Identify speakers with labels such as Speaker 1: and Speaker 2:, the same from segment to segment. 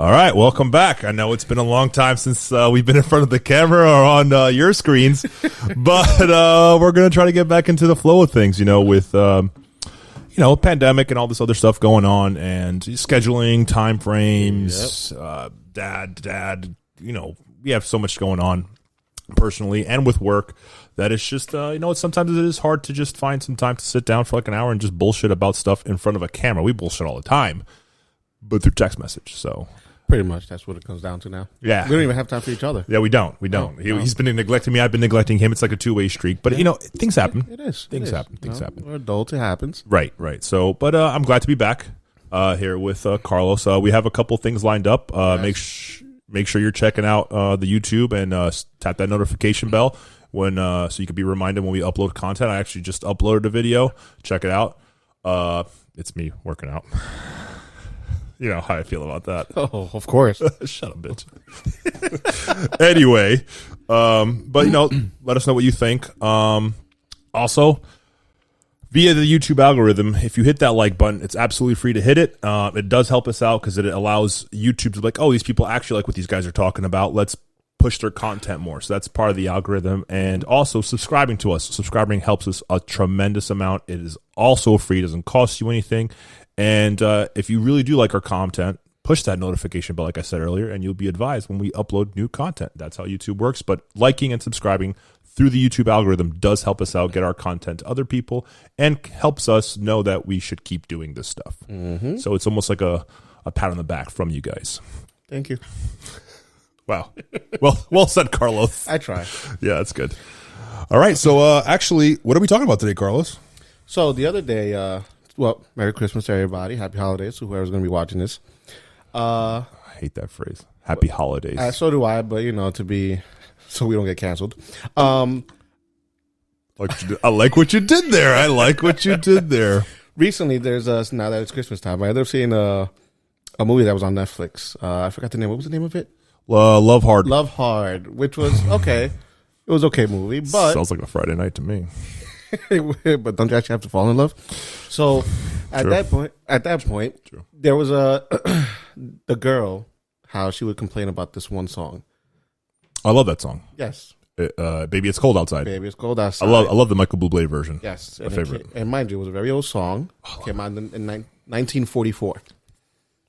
Speaker 1: All right, welcome back. I know it's been a long time since we've been in front of the camera or on your screens, but we're going to try to get back into the flow of things, with, pandemic and all this other stuff going on and scheduling, time frames, dad, we have so much going on personally and with work that it's just, sometimes it is hard to just find some time to sit down for like an hour and just bullshit about stuff in front of a camera. We bullshit all the time, but through text message, so...
Speaker 2: Pretty much, that's what it comes down to now.
Speaker 1: Yeah,
Speaker 2: we don't even have time for each other.
Speaker 1: Yeah, we don't. He's been neglecting me. I've been neglecting him. It's like a two-way streak. But things happen.
Speaker 2: It is.
Speaker 1: Things happen.
Speaker 2: We're adults. It happens.
Speaker 1: Right. So, but I'm glad to be back here with Carlos. We have a couple things lined up. Yes. Make sure you're checking out the YouTube and tap that notification bell when so you can be reminded when we upload content. I actually just uploaded a video. Check it out. It's me working out. You know how I feel about that.
Speaker 2: Oh, of course.
Speaker 1: Shut up, bitch. Anyway, but let us know what you think. Also, via the YouTube algorithm, if you hit that like button, it's absolutely free to hit it. It does help us out because it allows YouTube to be like, oh, these people actually like what these guys are talking about. Let's push their content more. So that's part of the algorithm. And also subscribing to us. Subscribing helps us a tremendous amount. It is also free. It doesn't cost you anything. And if you really do like our content, push that notification bell, like I said earlier, and you'll be advised when we upload new content. That's how YouTube works. But liking and subscribing through the YouTube algorithm does help us out, get our content to other people, and helps us know that we should keep doing this stuff. Mm-hmm. So it's almost like a pat on the back from you guys.
Speaker 2: Thank you.
Speaker 1: Wow. Well said, Carlos.
Speaker 2: I try.
Speaker 1: Yeah, that's good. All right. So actually, what are we talking about today, Carlos?
Speaker 2: So the other day... Well, Merry Christmas to everybody. Happy holidays to whoever's going to be watching this. I
Speaker 1: hate that phrase. Happy holidays.
Speaker 2: So do I, but, so we don't get canceled.
Speaker 1: I like what you did there.
Speaker 2: Recently, there's now that it's Christmas time, I ended up seeing a movie that was on Netflix. I forgot the name. What was the name of it?
Speaker 1: Love Hard.
Speaker 2: Love Hard, which was okay. It was okay movie, but...
Speaker 1: Sounds like a Friday night to me.
Speaker 2: But don't you actually have to fall in love? So at that point, True. There was the girl, how she would complain about this one song.
Speaker 1: I love that song.
Speaker 2: Yes.
Speaker 1: Baby, It's Cold Outside.
Speaker 2: Baby, It's Cold Outside.
Speaker 1: I love the Michael Bublé version.
Speaker 2: Yes.
Speaker 1: My favorite.
Speaker 2: And mind you, it was a very old song. Came out in 1944.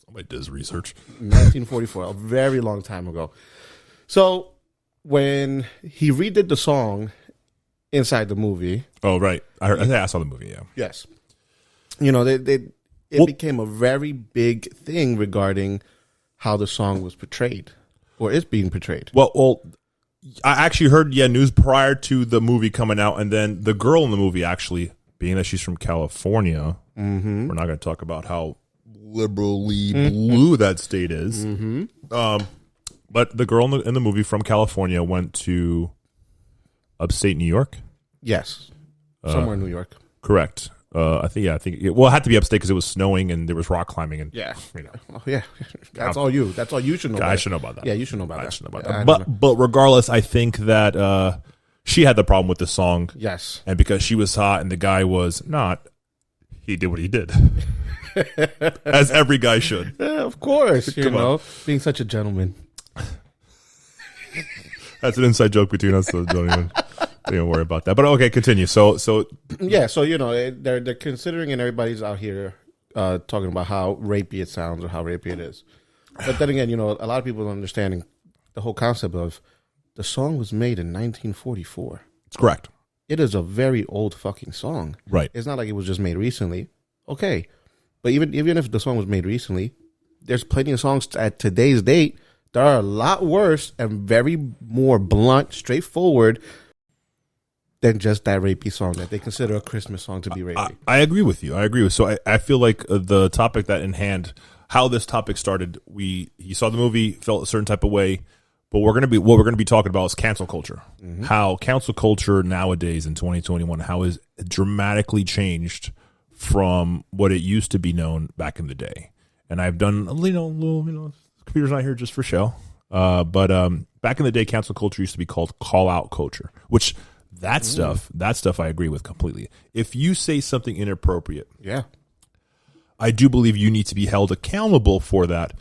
Speaker 1: Somebody does research.
Speaker 2: 1944, a very long time ago. So when he redid the song inside the movie.
Speaker 1: Oh, right. I saw the movie, yeah.
Speaker 2: Yes. It became a very big thing regarding how the song was portrayed or is being portrayed.
Speaker 1: Well, I actually heard, news prior to the movie coming out, and then the girl in the movie actually, being that she's from California, we're not going to talk about how liberally blue that state is. Mm-hmm. But the girl in the movie from California went to upstate New York?
Speaker 2: Yes. Somewhere in New York.
Speaker 1: Correct. I think it had to be upstate because it was snowing and there was rock climbing. And,
Speaker 2: Oh, yeah. That's all you should know.
Speaker 1: I should know about that.
Speaker 2: Yeah, you should know about that.
Speaker 1: I should know about that. But regardless, I think that she had the problem with the song.
Speaker 2: Yes.
Speaker 1: And because she was hot and the guy was not, he did what he did. As every guy should.
Speaker 2: Yeah, of course. Being such a gentleman.
Speaker 1: That's an inside joke between us, so don't even worry about that. But okay, continue. So
Speaker 2: yeah, so they're considering, and everybody's out here talking about how rapey it sounds or how rapey it is. But then again, a lot of people don't understand the whole concept of the song was made in 1944.
Speaker 1: It's correct.
Speaker 2: It is a very old fucking song.
Speaker 1: Right.
Speaker 2: It's not like it was just made recently. Okay, but even if the song was made recently, there's plenty of songs at today's date that are a lot worse and very more blunt, straightforward than just that rapey song that they consider a Christmas song to be rapey.
Speaker 1: I agree with you. So I feel like the topic that in hand, how this topic started, he saw the movie, felt a certain type of way, but what we're gonna be talking about is cancel culture. Mm-hmm. How cancel culture nowadays in 2021, how is dramatically changed from what it used to be known back in the day. And I've done little computer's not here just for show. But back in the day, cancel culture used to be called call out culture, which that stuff I agree with completely. If you say something inappropriate,
Speaker 2: yeah,
Speaker 1: I do believe you need to be held accountable for that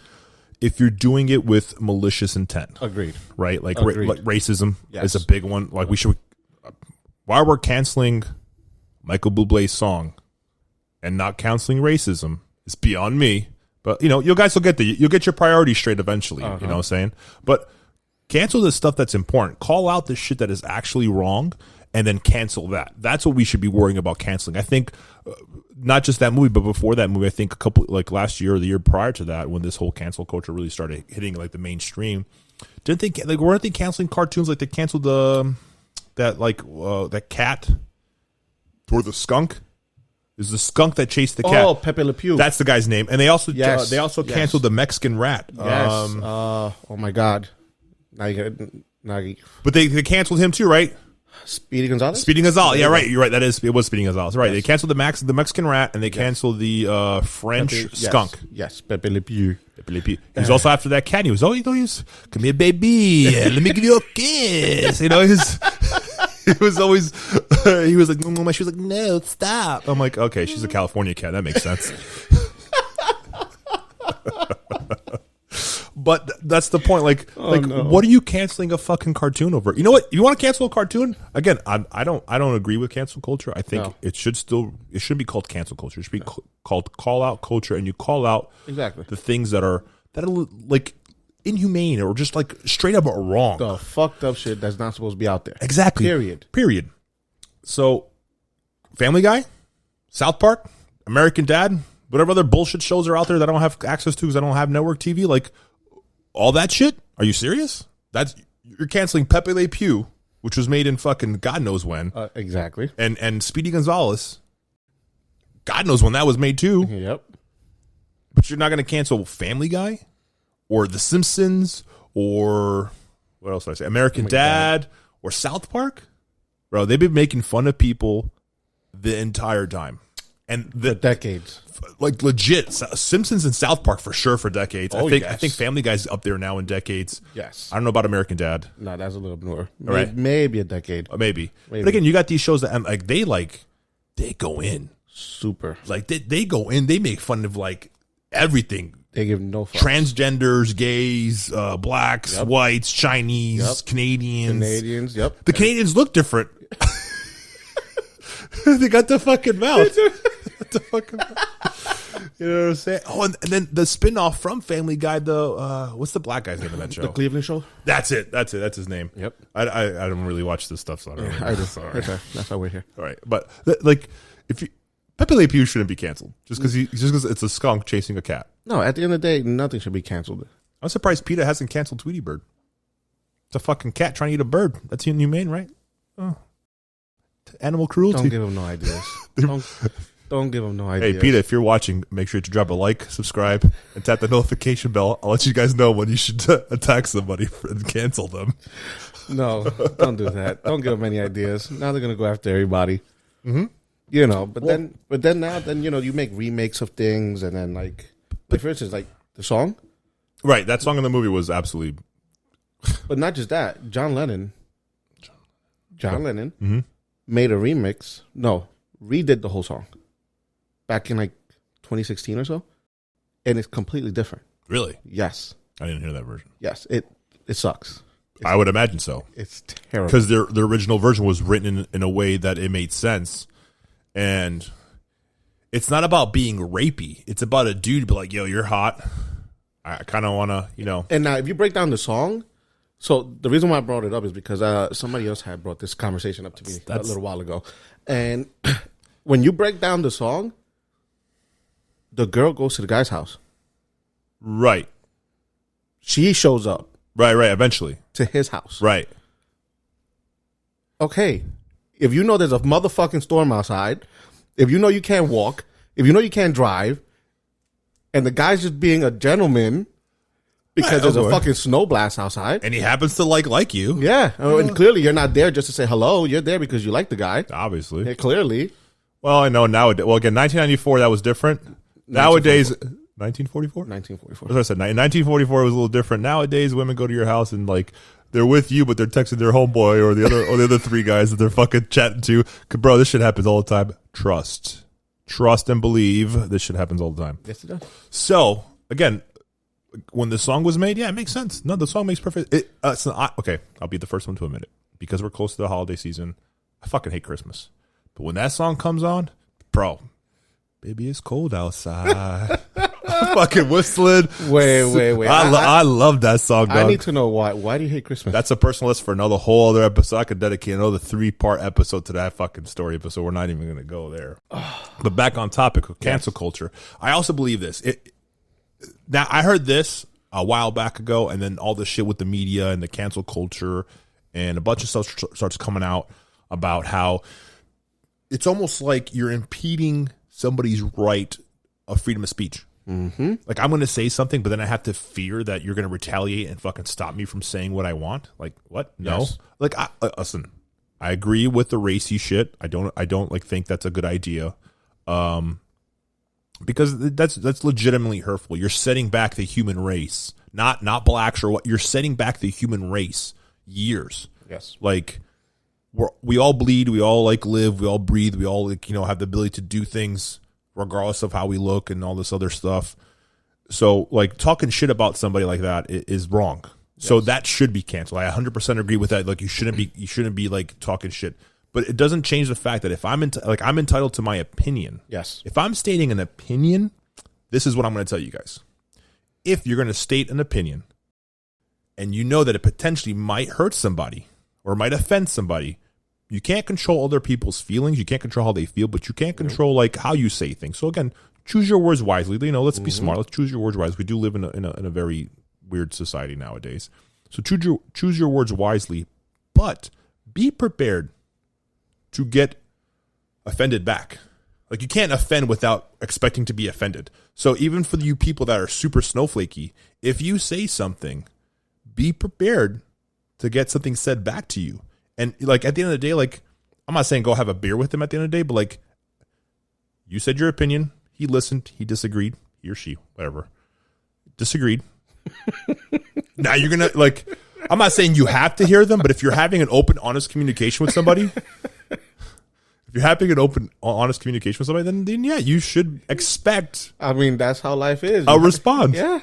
Speaker 1: if you're doing it with malicious intent,
Speaker 2: Agreed.
Speaker 1: right? Like,
Speaker 2: Agreed.
Speaker 1: like racism
Speaker 2: Yes.
Speaker 1: is a big one. Like we should, why we're canceling Michael Bublé's song and not canceling racism is beyond me. But you guys will you'll get your priorities straight eventually. You know what I'm saying? But cancel the stuff that's important. Call out the shit that is actually wrong, and then cancel that. That's what we should be worrying about canceling. I think not just that movie, but before that movie, I think a couple like last year or the year prior to that, when this whole cancel culture really started hitting like the mainstream, weren't they canceling cartoons? Like they canceled that cat or the skunk. Is the skunk that chased the cat?
Speaker 2: Oh, Pepe Le Pew.
Speaker 1: That's the guy's name. And they also
Speaker 2: Yes.
Speaker 1: canceled the Mexican rat.
Speaker 2: Yes. Oh my God.
Speaker 1: But they canceled him too, right?
Speaker 2: Speedy Gonzalez.
Speaker 1: Speedy Gonzalez. Yeah, right. You're right. It was Speedy Gonzalez. Right. Yes. They canceled the Mexican rat, and they canceled the French skunk.
Speaker 2: Yes. Pepe Le Pew.
Speaker 1: Pepe Le Pew. He was also after that cat. He was, come here, baby. Let me give you a kiss. He was always, he was like, no, she was like, no, stop. I'm like, okay, she's a California cat. That makes sense. But that's the point. What are you canceling a fucking cartoon over? You know what? You want to cancel a cartoon? Again, I don't agree with cancel culture. I think it shouldn't be called cancel culture. It should be called call out culture, and you call out
Speaker 2: exactly
Speaker 1: the things that are like inhumane or just like straight up wrong.
Speaker 2: The fucked up shit that's not supposed to be out there.
Speaker 1: Exactly. Period. So, Family Guy, South Park, American Dad, whatever other bullshit shows are out there that I don't have access to because I don't have network TV, like all that shit. Are you serious? You're canceling Pepe Le Pew, which was made in fucking God knows when.
Speaker 2: Exactly.
Speaker 1: And Speedy Gonzalez, God knows when that was made too.
Speaker 2: Yep.
Speaker 1: But you're not going to cancel Family Guy or The Simpsons or what else did I say? American Dad or South Park? Bro, they've been making fun of people the entire time. And the
Speaker 2: decades.
Speaker 1: Like legit. Simpsons and South Park for sure for decades.
Speaker 2: Oh,
Speaker 1: I think Family Guy's up there now in decades.
Speaker 2: Yes.
Speaker 1: I don't know about American Dad.
Speaker 2: No, that's a little newer.
Speaker 1: Right.
Speaker 2: Maybe a decade.
Speaker 1: Maybe. But again, you got these shows that they go in.
Speaker 2: Super.
Speaker 1: Like they go in, they make fun of like everything.
Speaker 2: They give no fucks.
Speaker 1: Transgenders, gays, blacks, whites, Chinese, Canadians.
Speaker 2: Yep.
Speaker 1: The Canadians look different. They got the fucking mouth. You know what I'm saying? Oh, and then the spinoff from Family Guy, what's the black guy's name in that show?
Speaker 2: The Cleveland Show?
Speaker 1: That's it. That's his name.
Speaker 2: Yep.
Speaker 1: I don't really watch this stuff, so I don't know.
Speaker 2: I just, okay. That's why we're here.
Speaker 1: All right. But if you Pepe Le Pew shouldn't be canceled just because it's a skunk chasing a cat.
Speaker 2: No, at the end of the day, nothing should be canceled.
Speaker 1: I'm surprised PETA hasn't canceled Tweety Bird. It's a fucking cat trying to eat a bird. That's inhumane, right? Oh. Animal cruelty.
Speaker 2: Don't give them no ideas. Don't give them no ideas.
Speaker 1: Hey, PETA, if you're watching, make sure to drop a like, subscribe, and tap the notification bell. I'll let you guys know when you should attack somebody and cancel them.
Speaker 2: No, don't do that. Don't give them any ideas. Now they're going to go after everybody. Mm-hmm. You know, but then you make remakes of things, and then like for instance, like the song.
Speaker 1: Right, that song in the movie was absolutely.
Speaker 2: But not just that, John Lennon made a remix. No, redid the whole song back in like 2016 or so, and it's completely different.
Speaker 1: Really?
Speaker 2: Yes.
Speaker 1: I didn't hear that version.
Speaker 2: Yes, it sucks.
Speaker 1: I would imagine so.
Speaker 2: It's terrible
Speaker 1: because their original version was written in a way that it made sense, and it's not about being rapey. It's about a dude be like, "Yo, you're hot. I kind of want to, you know."
Speaker 2: And now, if you break down the song, so the reason why I brought it up is because somebody else had brought this conversation up to me a little while ago, and when you break down the song, the girl goes to the guy's house.
Speaker 1: Right.
Speaker 2: She shows up.
Speaker 1: Right. Eventually.
Speaker 2: To his house.
Speaker 1: Right.
Speaker 2: Okay. If you know there's a motherfucking storm outside, if you know you can't walk, if you know you can't drive, and the guy's just being a gentleman because there's a fucking snow blast outside.
Speaker 1: And he happens to like you.
Speaker 2: Yeah. And clearly you're not there just to say hello. You're there because you like the guy.
Speaker 1: Obviously.
Speaker 2: Yeah, clearly.
Speaker 1: Well, I know nowadays. Well, again, 1994, that was different. Nowadays, 1944?
Speaker 2: 1944.
Speaker 1: As I said, in 1944 was a little different. Nowadays, women go to your house and like they're with you, but they're texting their homeboy or the other three guys that they're fucking chatting to. Bro, this shit happens all the time. Trust and believe. This shit happens all the time.
Speaker 2: Yes, it does.
Speaker 1: So again, when the song was made, yeah, it makes sense. No, the song makes perfect. Okay, I'll be the first one to admit it because we're close to the holiday season. I fucking hate Christmas, but when that song comes on, bro, baby, it's cold outside. I'm fucking whistling.
Speaker 2: Wait.
Speaker 1: I love that song, dog.
Speaker 2: I need to know why. Why do you hate Christmas?
Speaker 1: That's a personal list for another whole other episode. I could dedicate another 3-part episode to that fucking story, but so we're not even going to go there. But back on topic of cancel culture, I also believe this. Now, I heard this a while back ago, and then all this shit with the media and the cancel culture and a bunch of stuff starts coming out about how it's almost like you're impeding somebody's right of freedom of speech. Mm-hmm. Like, I'm going to say something, but then I have to fear that you're going to retaliate and fucking stop me from saying what I want. Like, what? No.
Speaker 2: Yes.
Speaker 1: Like, listen, I agree with the racy shit. I don't like think that's a good idea. Because that's legitimately hurtful. You're setting back the human race, not blacks or what. You're setting back the human race years.
Speaker 2: Yes.
Speaker 1: Like, we all bleed, we all like live, we all breathe, we all like, have the ability to do things regardless of how we look and all this other stuff. So like talking shit about somebody like that is wrong. Yes. So that should be canceled. I 100% agree with that. Like you shouldn't be like talking shit. But it doesn't change the fact that if I'm entitled to my opinion.
Speaker 2: Yes.
Speaker 1: If I'm stating an opinion, this is what I'm going to tell you guys. If you're going to state an opinion and you know that it potentially might hurt somebody or might offend somebody, you can't control other people's feelings. You can't control how they feel, but you can't control like how you say things. So again, choose your words wisely. Let's be smart. Let's choose your words wisely. We do live in a very weird society nowadays. So choose your words wisely, but be prepared to get offended back. Like you can't offend without expecting to be offended. So even for you people that are super snowflakey, if you say something, be prepared to get something said back to you. And like at the end of the day, like I'm not saying go have a beer with him at the end of the day, but like you said your opinion, he listened, he disagreed, he or she, whatever, disagreed. Now you're gonna like. I'm not saying you have to hear them, but if you're having an open, honest communication with somebody, then yeah, you should expect.
Speaker 2: I mean, that's how life is.
Speaker 1: A response.
Speaker 2: Yeah,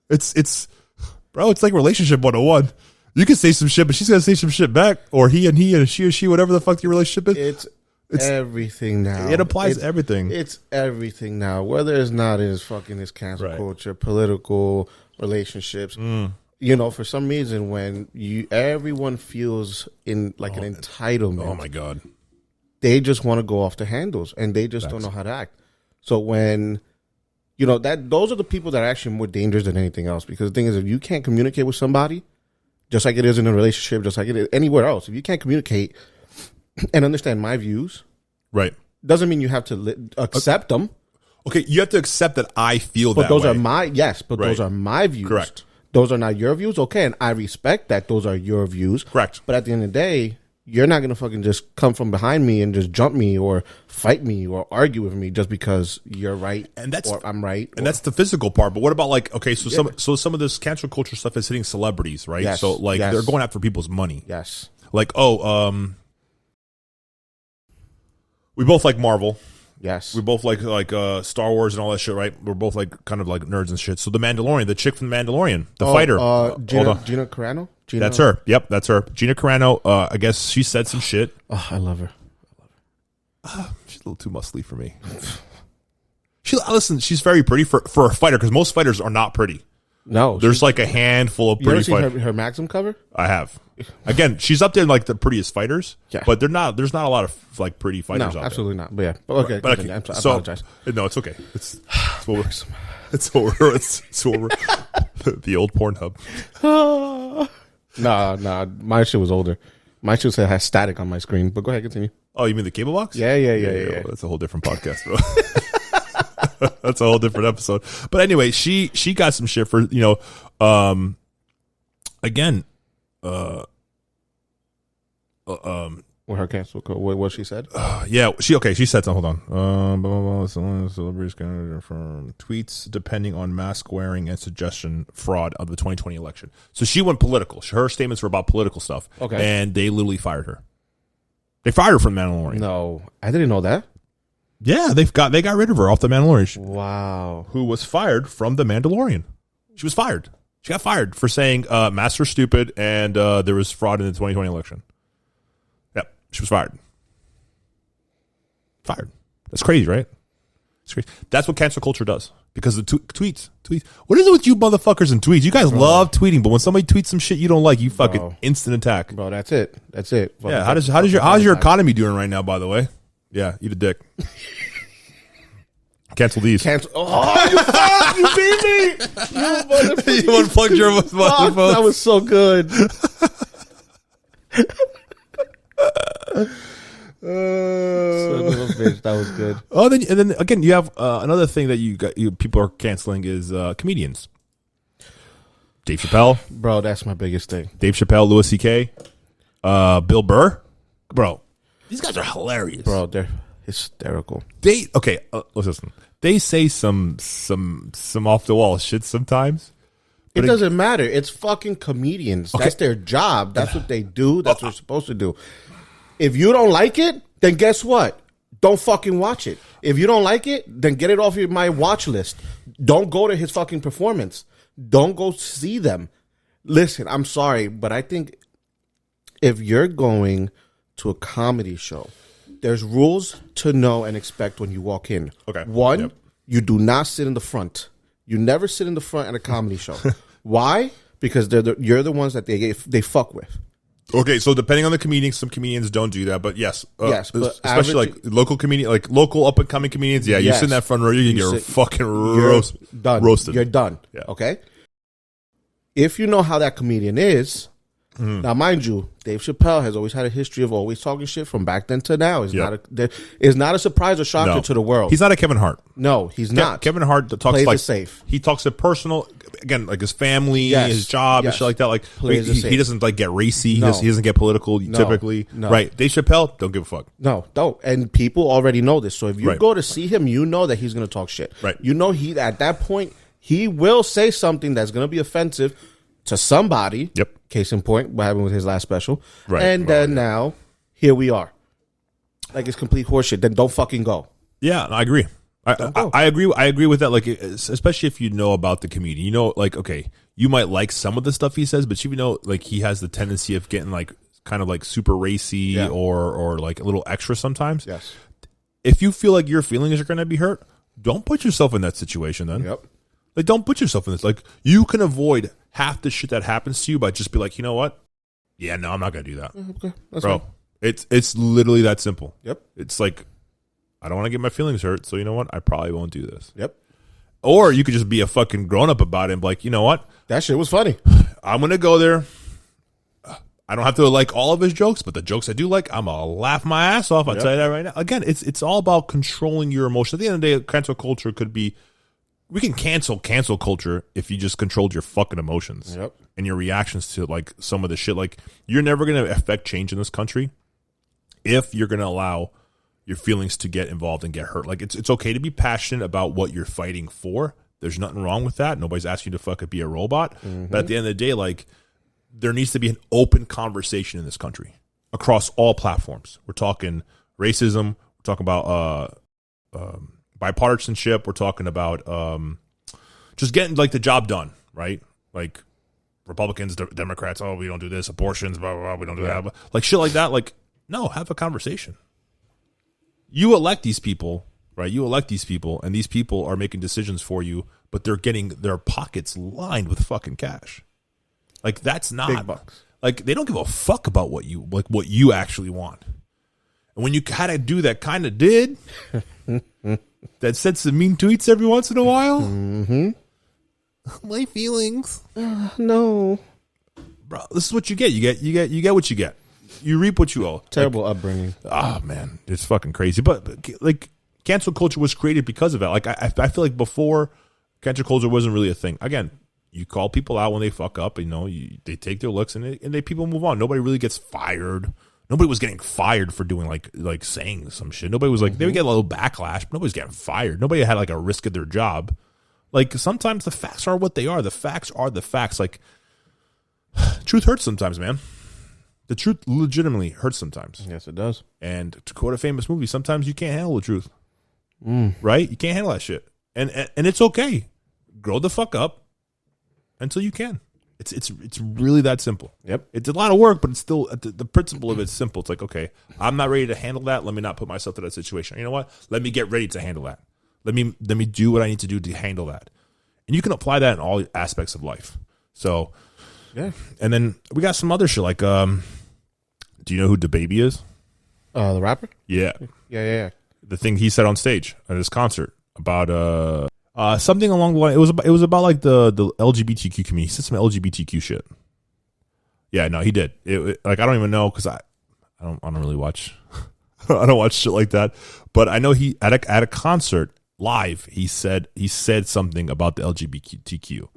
Speaker 1: it's bro. It's like relationship 101. You can say some shit, but she's gonna say some shit back, or he and she or she, whatever the fuck your relationship is.
Speaker 2: It's everything now.
Speaker 1: It applies to everything.
Speaker 2: It's everything now. Whether it's not is fucking this cancel culture, political relationships. For some reason, when everyone feels in like an entitlement.
Speaker 1: Oh my god.
Speaker 2: They just want to go off the handles, and they just don't know how to act. So when those are the people that are actually more dangerous than anything else. Because the thing is, if you can't communicate with somebody, just like it is in a relationship, just like it is anywhere else, if you can't communicate and understand my views,
Speaker 1: right,
Speaker 2: doesn't mean you have to accept them.
Speaker 1: Okay, you have to accept that I feel
Speaker 2: but
Speaker 1: that
Speaker 2: those
Speaker 1: way.
Speaker 2: Are my those are my views.
Speaker 1: Correct.
Speaker 2: Those are not your views. Okay, and I respect that those are your views.
Speaker 1: Correct.
Speaker 2: But at the end of the day, you're not going to fucking just come from behind me and just jump me or fight me or argue with me just because you're right or I'm right.
Speaker 1: And that's the physical part. But what about like, okay, so some of this cancel culture stuff is hitting celebrities, right?
Speaker 2: Yes.
Speaker 1: So like they're going after people's money.
Speaker 2: Yes.
Speaker 1: Like, we both like Marvel.
Speaker 2: Yes.
Speaker 1: We both like Star Wars and all that shit, right? We're both like kind of like nerds and shit. So the Mandalorian, the chick from the Mandalorian, the fighter.
Speaker 2: Gina Carano?
Speaker 1: That's her. Yep, that's her. Gina Carano, I guess she said some shit.
Speaker 2: Oh, I love her.
Speaker 1: She's a little too muscly for me. Listen, she's very pretty for a fighter because most fighters are not pretty.
Speaker 2: No.
Speaker 1: There's like a handful of pretty fighters.
Speaker 2: Her Maxim cover?
Speaker 1: I have. Again, she's up there in like the prettiest fighters.
Speaker 2: Yeah.
Speaker 1: But there's not a lot of like pretty fighters out
Speaker 2: absolutely
Speaker 1: there.
Speaker 2: Not. But yeah. Okay.
Speaker 1: But okay.
Speaker 2: I apologize.
Speaker 1: No, it's okay. It's what we're the old Pornhub.
Speaker 2: Nah. My shit was older. My shit has static on my screen. But go ahead, continue.
Speaker 1: Oh, you mean the cable box?
Speaker 2: Yeah.
Speaker 1: That's a whole different podcast, bro. That's a whole different episode. But anyway, she got some shit for again.
Speaker 2: With her cancel code, what she said?
Speaker 1: Yeah, she said something. Hold on. Celebrities can from tweets depending on mask wearing and suggestion fraud of the 2020 election. So she went political. Her statements were about political stuff.
Speaker 2: Okay,
Speaker 1: and they literally fired her. They fired her from Mandalorian.
Speaker 2: No, I didn't know that.
Speaker 1: Yeah, they got rid of her off the Mandalorian.
Speaker 2: Wow,
Speaker 1: who was fired from the Mandalorian. She was fired. She got fired for saying masks are stupid and there was fraud in the 2020 election. Yep, she was fired. Fired. That's crazy, right? It's crazy. That's what cancel culture does. Because the tweets. What is it with you motherfuckers and tweets? You guys love tweeting, but when somebody tweets some shit you don't like, you fucking instant attack.
Speaker 2: Bro, that's it.
Speaker 1: Yeah. How's your economy doing right now? By the way, yeah, eat a dick. Cancel these.
Speaker 2: Oh, you fuck! You beat me.
Speaker 1: You unplugged your microphone.
Speaker 2: That was so good. Son of a bitch, that was good.
Speaker 1: Oh, and then again, you have another thing that people are canceling is comedians. Dave Chappelle,
Speaker 2: bro, that's my biggest thing.
Speaker 1: Dave Chappelle, Louis C.K., Bill Burr, bro. These guys are hilarious,
Speaker 2: bro. They're hysterical.
Speaker 1: Listen. They say some off the wall shit sometimes.
Speaker 2: It doesn't matter. It's fucking comedians. Okay. That's their job. That's what they do. That's what they're supposed to do. If you don't like it, then guess what? Don't fucking watch it. If you don't like it, then get it off my watch list. Don't go to his fucking performance. Don't go see them. Listen, I'm sorry, but I think if you're going to a comedy show, there's rules to know and expect when you walk in.
Speaker 1: Okay.
Speaker 2: One, you do not sit in the front. You never sit in the front at a comedy show. Why? Because you're the ones that they fuck with.
Speaker 1: Okay, so depending on the comedian, some comedians don't do that, but yes,
Speaker 2: but
Speaker 1: especially like local comedian, like local up and coming comedians. Yeah, you sit in that front row, you get fucking roasted.
Speaker 2: You're done. Yeah. Okay. If you know how that comedian is, now mind you, Dave Chappelle has always had a history of always talking shit from back then to now. It's not a surprise or shocker to the world.
Speaker 1: He's not a Kevin Hart.
Speaker 2: No, he's not.
Speaker 1: Kevin Hart talks
Speaker 2: plays
Speaker 1: like
Speaker 2: it safe.
Speaker 1: He talks to personal, again, like his family, his job, and shit like that. Like he doesn't like get racy. He doesn't get political typically. No. Right? Dave Chappelle, don't give a fuck.
Speaker 2: No, don't. And people already know this. So if you go to see him, you know that he's going to talk shit.
Speaker 1: Right.
Speaker 2: You know at that point he will say something that's going to be offensive to somebody.
Speaker 1: Yep.
Speaker 2: Case in point, what happened with his last special. Right. And then now, here we are. Like, it's complete horseshit. Then don't fucking go.
Speaker 1: Yeah, I agree. I agree. I agree with that. Like, especially if you know about the comedian, you know, like, okay, you might like some of the stuff he says, but you know, like, he has the tendency of getting like kind of like super racy or like a little extra sometimes.
Speaker 2: Yes.
Speaker 1: If you feel like your feelings are going to be hurt, don't put yourself in that situation. Then.
Speaker 2: Yep.
Speaker 1: Like, don't put yourself in this. Like, you can avoid half the shit that happens to you by just be like, you know what? Yeah, no, I'm not gonna do that.
Speaker 2: Okay, that's
Speaker 1: bro.
Speaker 2: Fine.
Speaker 1: It's literally that simple.
Speaker 2: Yep.
Speaker 1: It's like, I don't want to get my feelings hurt, so you know what? I probably won't do this.
Speaker 2: Yep.
Speaker 1: Or you could just be a fucking grown up about it and be like, you know what?
Speaker 2: That shit was funny.
Speaker 1: I'm gonna go there. I don't have to like all of his jokes, but the jokes I do like, I'm gonna laugh my ass off. I'll tell you that right now. Again, it's all about controlling your emotions. At the end of the day, cancel culture could be. We can cancel culture if you just controlled your fucking emotions and your reactions to like some of the shit. Like, you're never going to affect change in this country if you're going to allow your feelings to get involved and get hurt. Like, it's okay to be passionate about what you're fighting for. There's nothing wrong with that. Nobody's asking you to fucking be a robot. But at the end of the day, like, there needs to be an open conversation in this country across all platforms. We're talking racism. We're talking about bipartisanship. We're talking about just getting like the job done, right? Like Republicans, Democrats, we don't do this, abortions, blah, blah, blah, we don't do that. Like shit like that. Like, no, have a conversation. You elect these people, right? You elect these people, and these people are making decisions for you, but they're getting their pockets lined with fucking cash. Like, that's not
Speaker 2: big bucks.
Speaker 1: Like, they don't give a fuck about what you actually want. And when you kind of do that, kind of did that said some mean tweets every once in a while. My feelings.
Speaker 2: No,
Speaker 1: bro. This is what you get. You get what you get. You reap what you owe.
Speaker 2: Terrible upbringing.
Speaker 1: Oh man, it's fucking crazy. But like, cancel culture was created because of that. Like, I feel like before, cancel culture wasn't really a thing. Again, you call people out when they fuck up. You know, they take their licks and people move on. Nobody really gets fired. Nobody was getting fired for doing like saying some shit. Nobody was like, they would get a little backlash, but nobody's getting fired. Nobody had like a risk of their job. Like, sometimes the facts are what they are. The facts are the facts. Like, truth hurts sometimes, man. The truth legitimately hurts sometimes.
Speaker 2: Yes, it does.
Speaker 1: And to quote a famous movie, sometimes you can't handle the truth. Right? You can't handle that shit. And it's okay. Grow the fuck up. until you can. It's really that simple.
Speaker 2: Yep.
Speaker 1: It's a lot of work, but it's still the principle of it's simple. It's like, okay, I'm not ready to handle that. Let me not put myself in that situation. You know what? Let me get ready to handle that. Let me do what I need to do to handle that. And you can apply that in all aspects of life. So,
Speaker 2: Yeah.
Speaker 1: and then we got some other shit like, do you know who DaBaby is?
Speaker 2: The rapper?
Speaker 1: Yeah.
Speaker 2: Yeah.
Speaker 1: The thing he said on stage at his concert about something along the line. It was about like the LGBTQ community. He said some LGBTQ shit. Yeah, no, he did. Like I don't even know because I don't really watch. I don't watch shit like that. But I know he at a concert live he said something about the LGBTQ,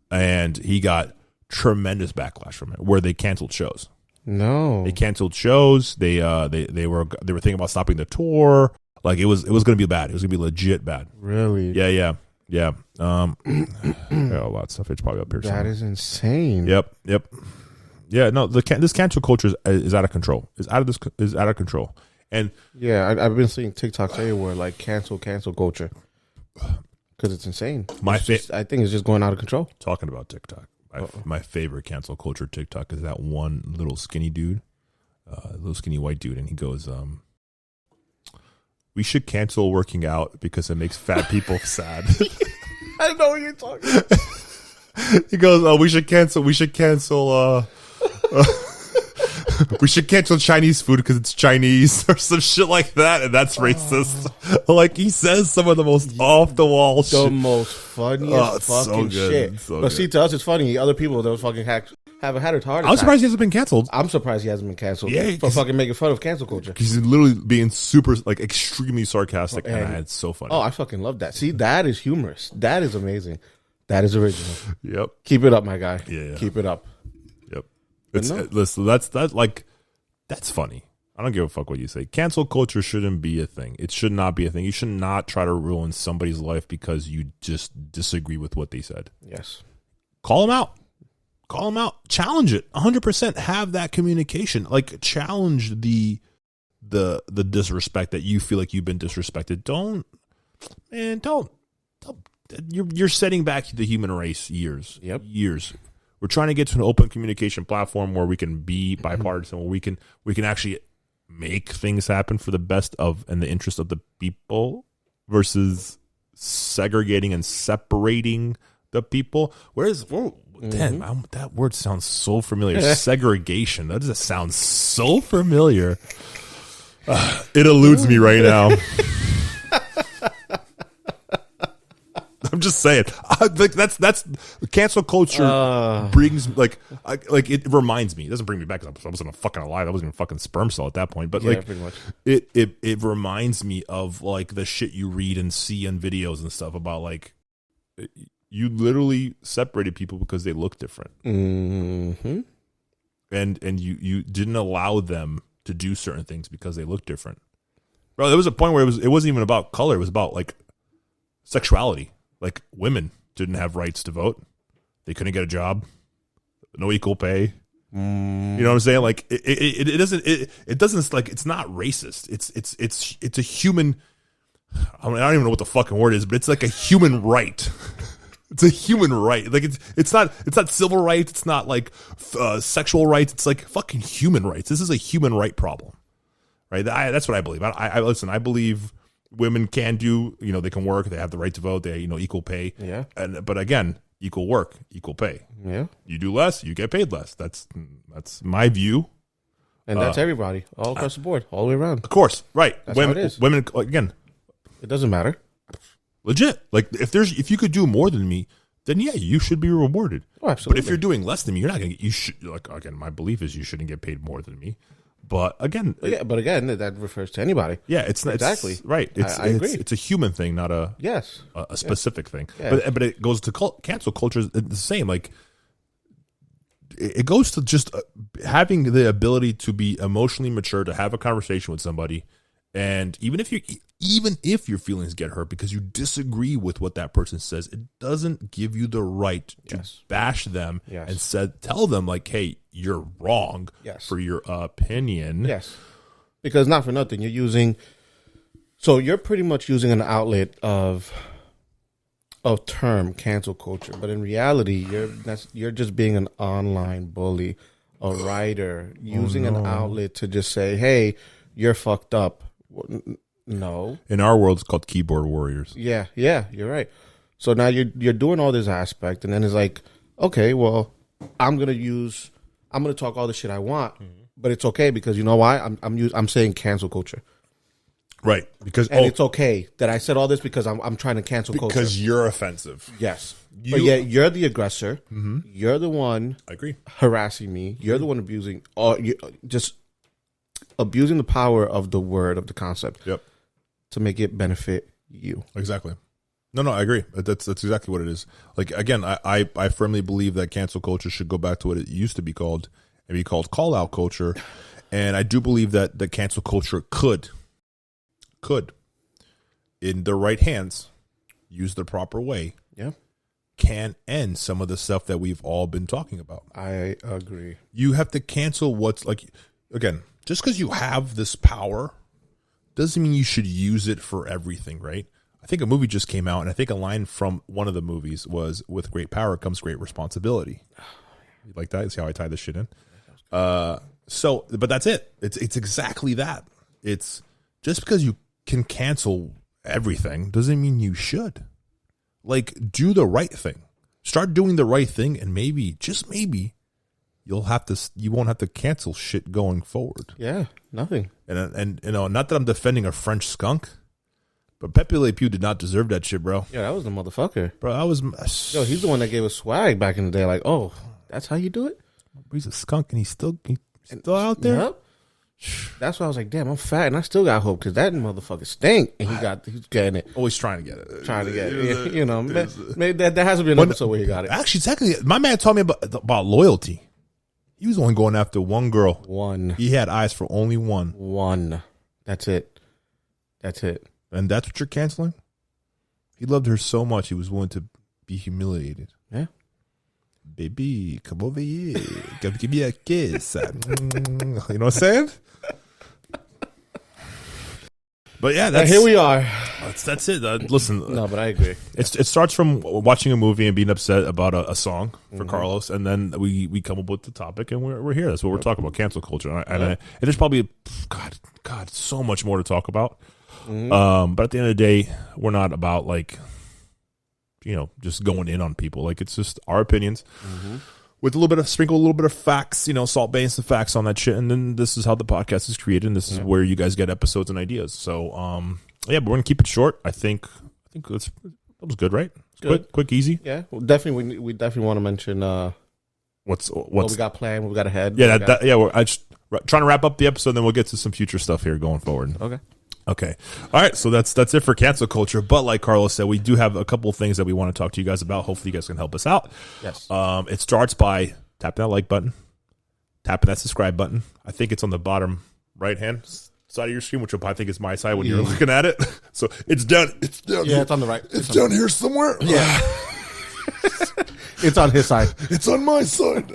Speaker 1: and he got tremendous backlash from it. Where they canceled shows.
Speaker 2: No.
Speaker 1: They canceled shows. They were thinking about stopping the tour. Like it was going to be bad. It was going to be legit bad.
Speaker 2: Really?
Speaker 1: Yeah. Yeah, a lot of stuff. It's probably up here.
Speaker 2: That
Speaker 1: somewhere.
Speaker 2: is insane.
Speaker 1: Yep. Yeah, no, this cancel culture is out of control. Is out of control. And
Speaker 2: yeah, I've been seeing TikToks everywhere like cancel culture because it's insane. I think it's just going out of control.
Speaker 1: Talking about TikTok, my favorite cancel culture TikTok is that one little skinny dude, little skinny white dude, and he goes, "We should cancel working out because it makes fat people sad."
Speaker 2: I know what you're talking about.
Speaker 1: He goes, "Oh, we should cancel. We should cancel Chinese food because it's Chinese or some shit like that," and that's racist. Like he says some of the most off the wall shit.
Speaker 2: The most funniest fucking shit. But see, to us it's funny. Other people those fucking hacks haven't had a heart attack.
Speaker 1: I'm surprised he hasn't been canceled.
Speaker 2: I'm surprised he hasn't been canceled.
Speaker 1: Yeah,
Speaker 2: for fucking making fun of cancel culture.
Speaker 1: He's literally being super, like, extremely sarcastic, and it's so funny.
Speaker 2: Oh, I fucking love that. See, that is humorous. That is amazing. That is original.
Speaker 1: Yep.
Speaker 2: Keep it up, my guy.
Speaker 1: Yeah.
Speaker 2: Keep it up.
Speaker 1: Yep. Listen, that's funny. I don't give a fuck what you say. Cancel culture shouldn't be a thing. It should not be a thing. You should not try to ruin somebody's life because you just disagree with what they said.
Speaker 2: Yes.
Speaker 1: Call them out. Call them out. Challenge it. 100%. Have that communication. Like challenge the disrespect that you feel like you've been disrespected. Don't. You're setting back the human race years.
Speaker 2: Yep.
Speaker 1: Years. We're trying to get to an open communication platform where we can be bipartisan, where we can actually make things happen for the best of and the interest of the people versus segregating and separating the people. Damn, that word sounds so familiar. Segregation. That just sounds so familiar. It eludes me right now. I'm just saying, like that's cancel culture brings like it reminds me. It doesn't bring me back because I wasn't fucking alive. I wasn't even a fucking sperm cell at that point. But like,
Speaker 2: pretty much.
Speaker 1: It reminds me of like the shit you read and see in videos and stuff about like you literally separated people because they look different,
Speaker 2: mm-hmm.
Speaker 1: and you didn't allow them to do certain things because they look different. Bro, there was a point where it wasn't even about color. It was about like sexuality. Like women didn't have rights to vote. They couldn't get a job. No equal pay. You know what I'm saying? Like it doesn't like it's not racist. It's a human. I don't even know what the fucking word is, but it's like a human right. It's a human right. Like it's not civil rights. It's not like sexual rights. It's like fucking human rights. This is a human right problem, right? That's what I believe. I listen. I believe women can do, they can work. They have the right to vote. They, equal pay.
Speaker 2: Yeah.
Speaker 1: But again, equal work, equal pay.
Speaker 2: Yeah.
Speaker 1: You do less, you get paid less. That's my view.
Speaker 2: And that's everybody, all across the board, all the way around.
Speaker 1: Of course, right?
Speaker 2: That's
Speaker 1: women,
Speaker 2: how it is.
Speaker 1: Women again.
Speaker 2: It doesn't matter.
Speaker 1: Legit. Like if you could do more than me, then yeah, you should be rewarded.
Speaker 2: Oh, absolutely.
Speaker 1: But if you're doing less than me, you're not gonna. You should again. My belief is you shouldn't get paid more than me. But again,
Speaker 2: that refers to anybody.
Speaker 1: Yeah, it's not
Speaker 2: exactly
Speaker 1: right.
Speaker 2: I agree.
Speaker 1: It's a human thing, not a specific thing.
Speaker 2: Yeah.
Speaker 1: But it goes to cancel culture. It's the same. Like it goes to just having the ability to be emotionally mature, to have a conversation with somebody, and even if your feelings get hurt because you disagree with what that person says, it doesn't give you the right to bash them and tell them like, hey, you're wrong for your opinion.
Speaker 2: Yes. Because not for nothing, you're pretty much using an outlet of a term, cancel culture, but in reality, you're just being an online bully, a writer using an outlet to just say, "Hey, you're fucked up." No.
Speaker 1: In our world, it's called keyboard warriors.
Speaker 2: Yeah, you're right. So now you're doing all this aspect, and then it's like, okay, well, I'm gonna talk all the shit I want, but it's okay because you know why? I'm saying cancel culture.
Speaker 1: Right, because
Speaker 2: And it's okay that I said all this because I'm trying to cancel culture.
Speaker 1: because you're offensive.
Speaker 2: Yes. But yet you're the aggressor. You're the one
Speaker 1: I agree.
Speaker 2: harassing me. You're the one abusing, or just abusing the power of the word, of the concept.
Speaker 1: Yep.
Speaker 2: To make it benefit you.
Speaker 1: Exactly. No, I agree. That's exactly what it is. Like, again, I firmly believe that cancel culture should go back to what it used to be called and be called call out culture. And I do believe that the cancel culture could, in the right hands, used the proper way, can end some of the stuff that we've all been talking about.
Speaker 2: I agree.
Speaker 1: You have to cancel what's like, again, just because you have this power doesn't mean you should use it for everything, right? I think a movie just came out, and I think a line from one of the movies was, "With great power comes great responsibility." You like that? See how I tie this shit in? So, but that's it. It's exactly that. It's just because you can cancel everything doesn't mean you should. Like, do the right thing. Start doing the right thing, and maybe, just maybe, you won't have to cancel shit going forward.
Speaker 2: Yeah, nothing.
Speaker 1: And you know, not that I'm defending a French skunk, but Pepe Le Pew did not deserve that shit, bro.
Speaker 2: Yeah, that was the motherfucker.
Speaker 1: Bro, I was.
Speaker 2: Yo, he's the one that gave us swag back in the day. Like, oh, that's how you do it?
Speaker 1: He's a skunk, and he's still out there.
Speaker 2: Yep. That's why I was like, damn, I'm fat, and I still got hope because that motherfucker stink, and he's getting it.
Speaker 1: Always trying to get it.
Speaker 2: Trying to get it. You know, maybe there hasn't been an episode where he got it.
Speaker 1: Actually, technically, my man told me about loyalty. He was only going after one girl.
Speaker 2: One.
Speaker 1: He had eyes for only one.
Speaker 2: One. That's it.
Speaker 1: And that's what you're canceling? He loved her so much he was willing to be humiliated.
Speaker 2: Yeah.
Speaker 1: Baby, come over here. Give me a kiss. You know what I'm saying? But yeah,
Speaker 2: and here we are.
Speaker 1: That's it. Listen,
Speaker 2: No, but I agree.
Speaker 1: it starts from watching a movie and being upset about a song for Carlos, and then we come up with the topic, and we're here. That's what we're talking about, cancel culture. And there's probably God, so much more to talk about. But at the end of the day, we're not about like, you know, just going in on people. Like, it's just our opinions. With sprinkle a little bit of facts, you know, Salt Bae and some facts on that shit. And then this is how the podcast is created. And this is where you guys get episodes and ideas. So, yeah, but we're going to keep it short. I think that was good, right?
Speaker 2: Good.
Speaker 1: Quick, easy.
Speaker 2: Yeah. Well, definitely, we definitely want to mention
Speaker 1: What's
Speaker 2: what we got planned, what we got ahead.
Speaker 1: Yeah, we're just trying to wrap up the episode. Then we'll get to some future stuff here going forward. Okay. All right. So that's it for cancel culture. But like Carlos said, we do have a couple of things that we want to talk to you guys about. Hopefully you guys can help us out.
Speaker 2: Yes.
Speaker 1: It starts by tapping that like button, tapping that subscribe button. I think it's on the bottom right hand side of your screen, which I think is my side when you're looking at it. So it's down. Yeah,
Speaker 2: here. It's on the right.
Speaker 1: It's down here somewhere.
Speaker 2: Yeah. It's on his side.
Speaker 1: It's on my side.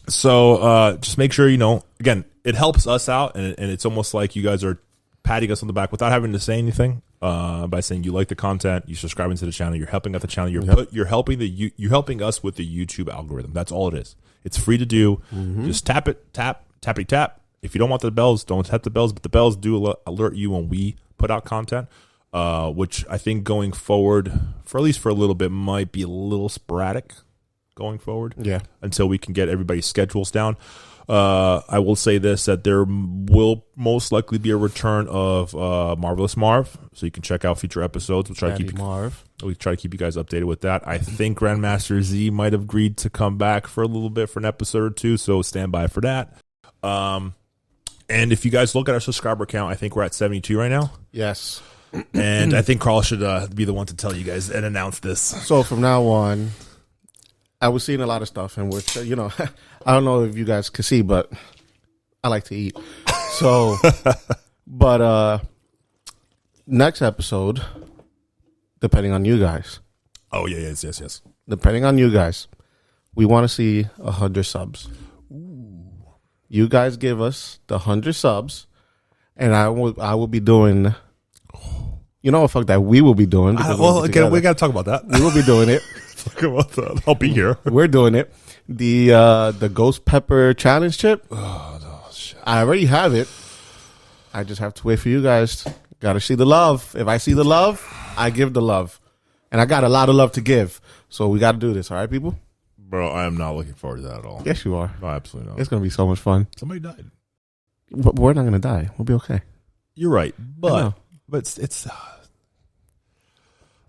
Speaker 1: So just make sure, you know, again, it helps us out, and it's almost like you guys are patting us on the back without having to say anything. By saying you like the content, you're subscribing to the channel, you're helping out the channel, you're helping us with the YouTube algorithm. That's all it is. It's free to do. Just tap it, tap. If you don't want the bells, don't tap the bells. But the bells do alert you when we put out content, which I think going forward, for at least for a little bit, might be a little sporadic. Going forward, until we can get everybody's schedules down. I will say this, that there will most likely be a return of Marvelous Marv, so you can check out future episodes. We'll try to keep you guys updated with that. I think Grandmaster Z might have agreed to come back for a little bit for an episode or two, so stand by for that. And if you guys look at our subscriber count, I think we're at 72 right now.
Speaker 2: Yes.
Speaker 1: And I think Carl should be the one to tell you guys and announce this.
Speaker 2: So from now on, I was seeing a lot of stuff, and which, you know, I don't know if you guys can see, but I like to eat. So, but next episode, depending on you guys.
Speaker 1: Oh, yeah, yes.
Speaker 2: Depending on you guys, we want to see 100 subs. Ooh. You guys give us the 100 subs, and I will be doing You know what fuck that we will be doing. because
Speaker 1: Well,
Speaker 2: we'll be
Speaker 1: again, we
Speaker 2: together.
Speaker 1: got to talk about that.
Speaker 2: We will be doing it.
Speaker 1: Talk about that. I'll be here.
Speaker 2: We're doing it. The ghost pepper challenge chip.
Speaker 1: Oh, no, shit.
Speaker 2: I already have it. I just have to wait for you guys. Gotta see the love. If I see the love, I give the love. And I got a lot of love to give. So we got to do this. All right, people?
Speaker 1: Bro, I am not looking forward to that at all.
Speaker 2: Yes, you are.
Speaker 1: No, absolutely not.
Speaker 2: It's going to be so much fun.
Speaker 1: Somebody died.
Speaker 2: But we're not going to die. We'll be okay.
Speaker 1: You're right,
Speaker 2: I
Speaker 1: but
Speaker 2: know.
Speaker 1: it's.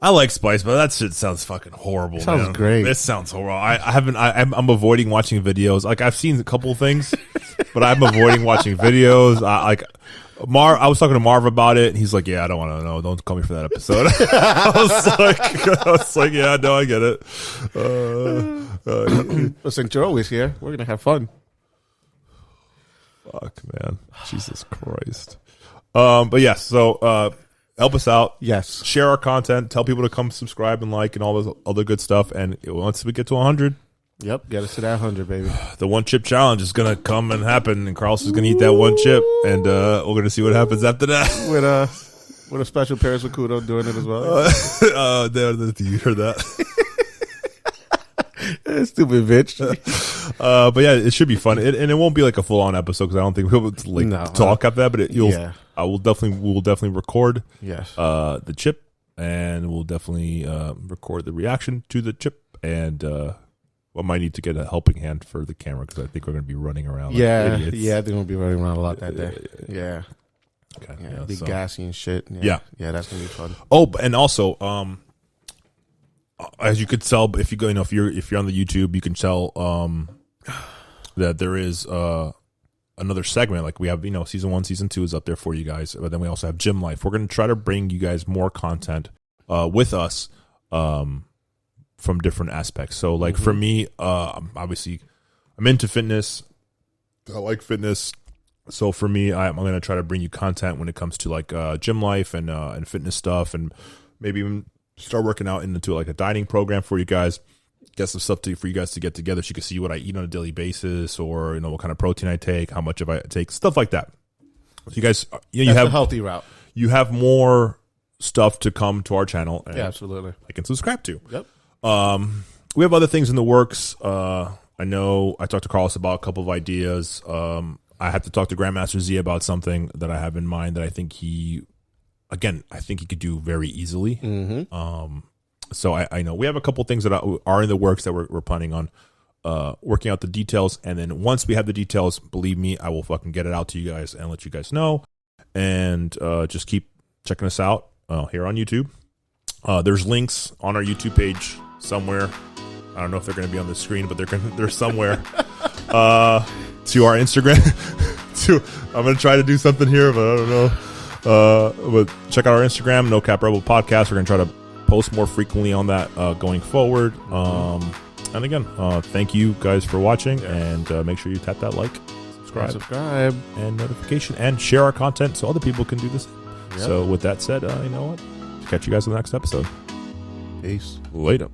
Speaker 1: I like spice, but that shit sounds fucking horrible.
Speaker 2: Sounds
Speaker 1: man.
Speaker 2: great.
Speaker 1: This sounds horrible. I haven't. I'm avoiding watching videos. Like I've seen a couple of things, but I'm avoiding watching videos. I was talking to Marv about it, and he's like, "Yeah, I don't want to know. Don't call me for that episode." I was like, "Yeah, no, I get it."
Speaker 2: But since you're always here, we're going to have fun.
Speaker 1: Fuck, man, Jesus Christ. But yes, so help us out.
Speaker 2: Yes.
Speaker 1: Share our content. Tell people to come subscribe and like and all this other good stuff. And once we get to 100,
Speaker 2: Yep. Get us to that 100, baby.
Speaker 1: the one chip challenge is gonna come and happen, and Carlos is gonna eat that one chip, and we're gonna see what happens after that.
Speaker 2: With a special Paris Makuto doing it as well.
Speaker 1: You heard that?
Speaker 2: Stupid bitch.
Speaker 1: But yeah, it should be fun, and it won't be like a full on episode because I don't think we'll talk after that. But we will definitely record
Speaker 2: Yes.
Speaker 1: the chip, and we'll definitely record the reaction to the chip, and I might need to get a helping hand for the camera because I think we're going to be running around. Like idiots.
Speaker 2: They're going to be running around a lot that day. Yeah.
Speaker 1: Okay.
Speaker 2: Yeah, be gassy and shit.
Speaker 1: Yeah.
Speaker 2: Yeah, that's going to be fun.
Speaker 1: Oh, and also, as you could tell, if you go, if you're on the YouTube, you can tell that there is another segment. Like we have, season 1, season 2 is up there for you guys, but then we also have Gym Life. We're going to try to bring you guys more content with us from different aspects. So, like for me, obviously, I'm into fitness. I like fitness. So for me, I'm going to try to bring you content when it comes to like Gym Life and fitness stuff, and maybe even start working out into like a dining program for you guys. Get some stuff for you guys to get together, so you can see what I eat on a daily basis, or what kind of protein I take, how much of I take, stuff like that. So you guys, you
Speaker 2: That's
Speaker 1: have
Speaker 2: a healthy route.
Speaker 1: You have more stuff to come to our channel. And
Speaker 2: Yeah, absolutely.
Speaker 1: I can subscribe to.
Speaker 2: Yep.
Speaker 1: We have other things in the works. I know I talked to Carlos about a couple of ideas. I have to talk to Grandmaster Z about something that I have in mind that I think he could do very easily.
Speaker 2: Mm-hmm.
Speaker 1: So I know we have a couple things that are in the works that we're planning on working out the details. And then once we have the details, believe me, I will fucking get it out to you guys and let you guys know. And just keep checking us out here on YouTube. There's links on our YouTube page somewhere. I don't know if they're going to be on the screen, but they're somewhere. To our Instagram. I'm going to try to do something here, but I don't know. But check out our Instagram, No Cap Rebel Podcast. We're going to try to post more frequently on that going forward. And again, thank you guys for watching, and make sure you tap that like, subscribe, and notification, and share our content so other people can do this. Yep. So with that said, you know what? Catch you guys in the next episode.
Speaker 2: Peace.
Speaker 1: Later.